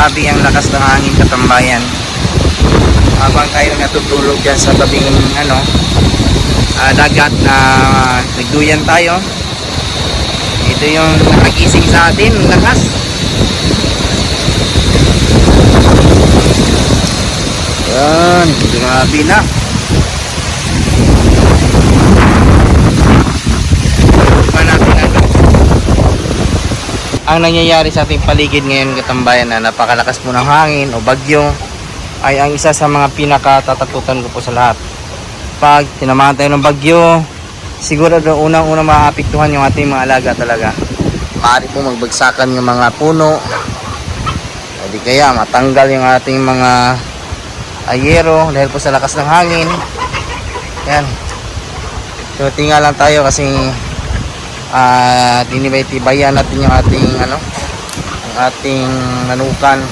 Grabe ang lakas ng hangin, katambayan. Habang tayo natutulog dyan sa tabing dagat na nagduyan tayo, ito yung nakagising sa atin, lakas. Yan, grabe na. Ang nangyayari sa ating paligid ngayon, katambayan, na napakalakas po ng hangin o bagyo, ay ang isa sa mga pinakatatakutan ko po sa lahat. Pag tinamaan tayo ng bagyo, siguro unang-unang maapektuhan yung ating mga alaga talaga. Maaari po magbagsakan yung mga puno, o di kaya matanggal yung ating mga ayero dahil po sa lakas ng hangin. Yan. So tingnan lang tayo kasi tinibay-tibayan natin yung ating ang ating manukan.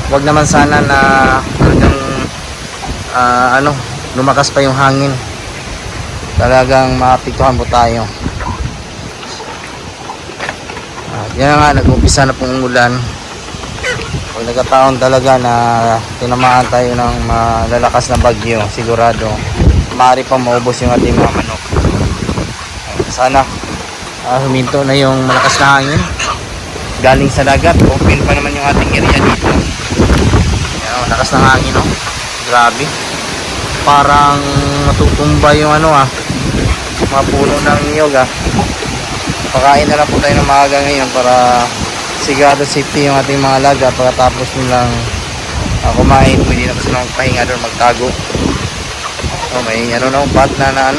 Wag naman sana na talagang lumakas pa yung hangin, talagang maapektuhan po tayo. Yan nga, nag-umpisa na pong umulan. Pag nagkataon talaga na tinamaan tayo ng malalakas na bagyo, sigurado maaari pa maubos yung ating mga manok. Sana huminto na yung malakas na hangin galing sa dagat. Open pa naman yung ating area dito. Ayan, lakas ng hangin, no? Grabe, parang matutumba yung mga puno ng niyog. Pakain na lang po tayo ng maaga ngayon para sigurado safety yung ating mga alaga. Pagkatapos nilang kumain, pwede na po silang magpahinga doon, magtago. May bat na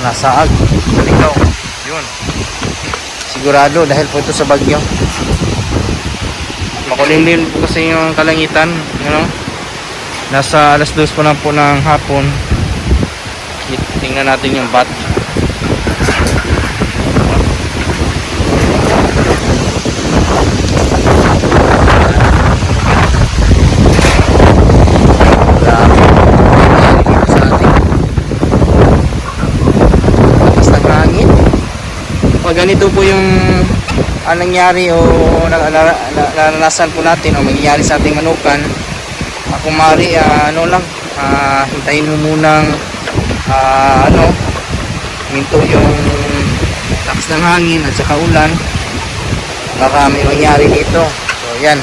nasaag sa ligaw. Yun, sigurado dahil po ito sa bagyo. Makulimlim po kasi yung kalangitan, nasa alas 2 po na po ng hapon. Tingnan natin yung bat. Ganito po yung nangyari o naranasan po natin o mangyayari sa ating manukan. Kung maaari, hintayin mo munang minto yung lakas ng hangin at saka ulan, baka may mangyari dito. So yan,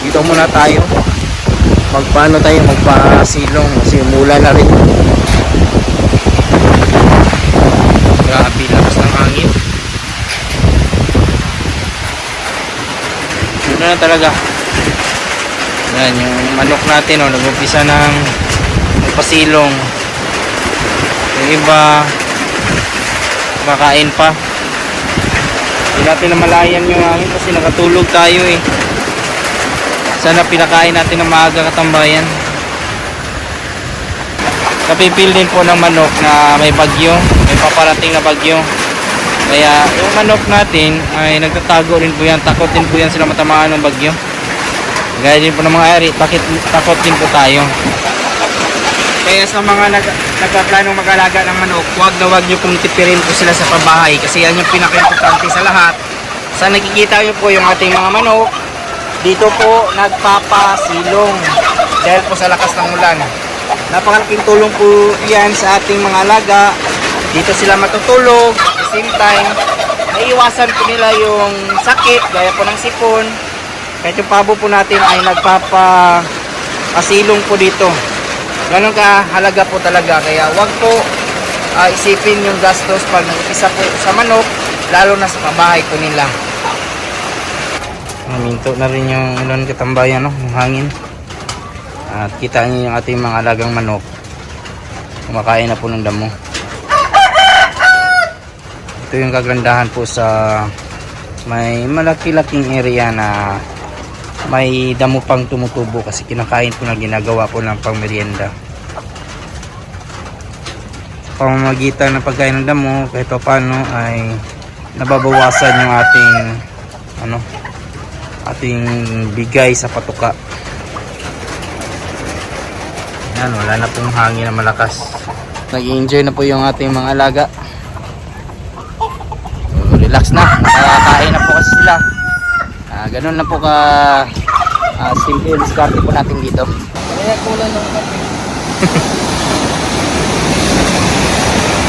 dito muna tayo, magpasilong kasi umulan na rin. Grabe, lakas ng hangin. Na talaga. Yan yung manok natin, nag-umpisa ng magpasilong. Yung iba makain pa. Hindi natin namalayan yung hangin kasi nakatulog tayo eh. Sana pinakain natin ng maaga, katambayan. Napipil din po ng manok na may bagyo, may paparating na bagyo. Kaya yung manok natin ay nagtatago rin po yan. Takot din po yan sila matamaan ng bagyo. Gaya din po ng mga ari, bakit takot din po tayo. Kaya sa mga nagpaplanong mag-alaga ng manok, huwag nyo pong tipirin po sila sa pabahay. Kasi yan yung pinaka-importante sa lahat. Sa nakikita nyo po yung ating mga manok, dito po nagpapasilong dahil po sa lakas ng ulan. Napakalaking tulong po yan sa ating mga alaga. Dito sila matutulog. Same time, naiiwasan po nila yung sakit gaya po ng sipon. Kahit yung pabo po natin ay nagpapasilong po dito. Ganun kahalaga po talaga. Kaya wag po isipin yung gastos pag nag-isa po sa manok, lalo na sa pabahay po nila. Minto na rin yung ulan, katambayan, yung hangin. At kita niyo yung ating mga alagang manok, kumakain na po ng damo. Ito yung kagandahan po sa may malaki-laking area na may damo pang tumutubo kasi kinakain po na ginagawa po ng pangmerienda. Sa pamamagitan ng pagkain ng damo, kahit pa paano ay nababawasan yung ating bigay sa patuka. Yan, wala na pong hangin na malakas. Nag-enjoy na po yung ating mga alaga. Relax na, nakakain na po kasi sila. Ganun lang po ka simple yung diskarte po natin dito. Kaya kulang ng kape.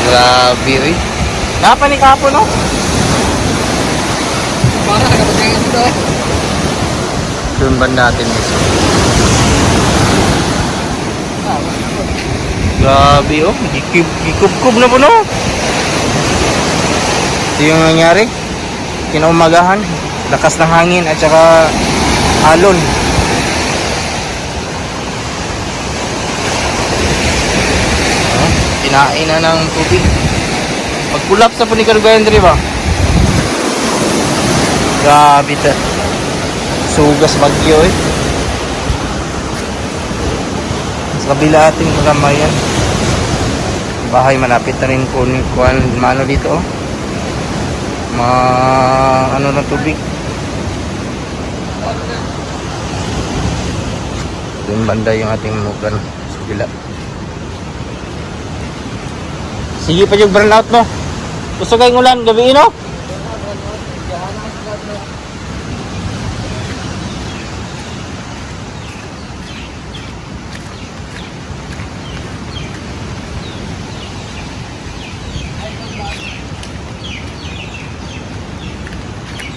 Grabe eh. Napanik ako no? Para nakapagkakit ito eh. Doon ba natin mismo? Grabe oh, gikub-kub na po no? Ito yung nangyari. Kinaumagahan, lakas ng hangin at saka alon. Kinain na ng tubig. Pag-pulap sa Punicarugayan diri ba? Grabe ta. Sugas bagyo eh. Sa kabila ating kagamayan. Bahay malapit na rin po ni Kuan Mano dito oh. Ano ng tubig. Doon banda yung ating manukan sa kabila. Sige pa yung burnout mo. Gusto kayong ulan gabi no?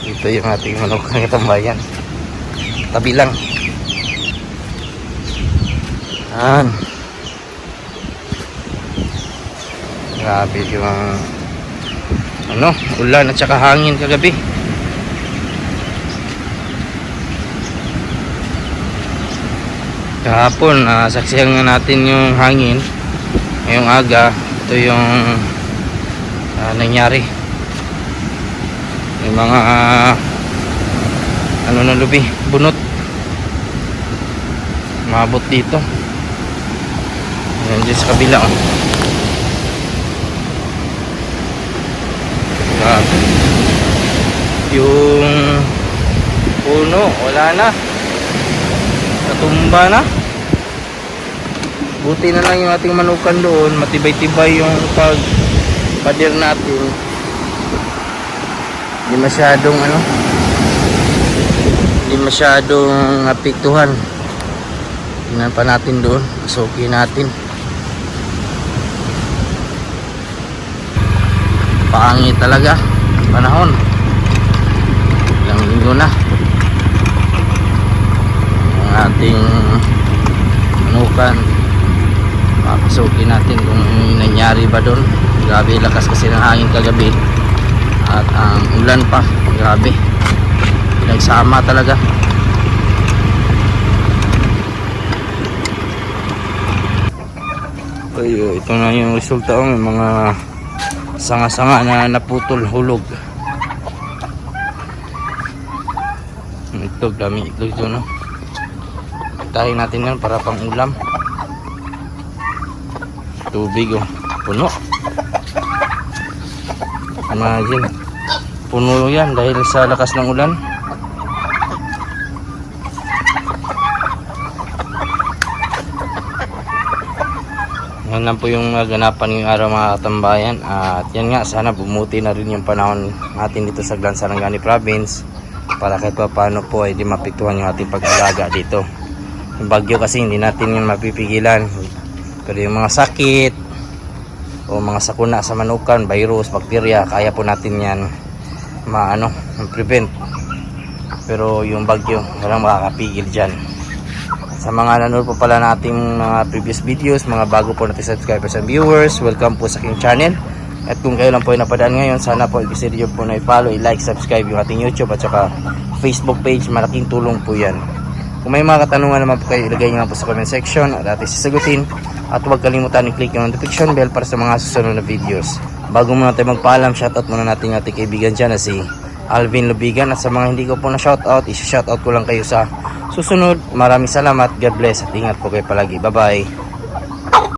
Ito yung ating manok ng tambayan. Tabi lang. Yan. Grabe yung ulan at saka hangin kagabi. Kahapon saksihan nga natin yung hangin. Ngayong aga ito yung nangyari. Yung mga na lubi, bunot. Mabot dito. Yan dyan sa kabila oh. Yung puno wala na, natumba na. Buti na lang yung ating manukan doon, matibay-tibay yung padir natin, hindi masyadong apektuhan. Tingnan pa natin doon, pasukin natin. Pangit talaga panahon, ilang linggo na ang ating manukan. Papasukin natin kung nangyari ba doon. Grabe lakas kasi ng hangin kagabi at ang ulan pa, grabe pinagsama talaga. Ay, ito na yung resulta ng mga sanga-sanga na naputol, hulog. Itlog, dami itlog ito no. Tahin natin yan para pang ulam. Tubig oh, puno. Imagine, puno yan dahil sa lakas ng ulan. Yan lang po yung ganapan ngayong araw mga katambayan. At yan nga, sana bumuti na rin yung panahon natin dito sa Glan Sarangani Province para kahit pa paano po ay di mapiktuhan yung ating pag-alaga dito. Yung bagyo kasi hindi natin yung mapipigilan, pero yung mga sakit o mga sakuna sa manukan, virus, bakterya, kaya po natin yan prevent. Pero yung bagyo walang makakapigil dyan. Sa mga nanonood po pala nating mga previous videos, mga bago po natin subscribers and viewers, welcome po sa aking channel. At kung kayo lang po ay napadaan ngayon, sana po i-consider po na i-follow, i-like, subscribe yung ating YouTube at saka Facebook page. Malaking tulong po yan. Kung may mga katanungan naman po kayo, ilagay nyo lang po sa comment section at ating sasagutin. At huwag kalimutan i-click yung notification bell para sa mga susunod na videos. Bago muna tayo magpaalam, shoutout muna natin yung ating kaibigan dyan na si Alvin Lubigan. At sa mga hindi ko po na shoutout, isi-shoutout ko lang kayo sa susunod. Maraming salamat, God bless at ingat po kayo palagi. Bye bye.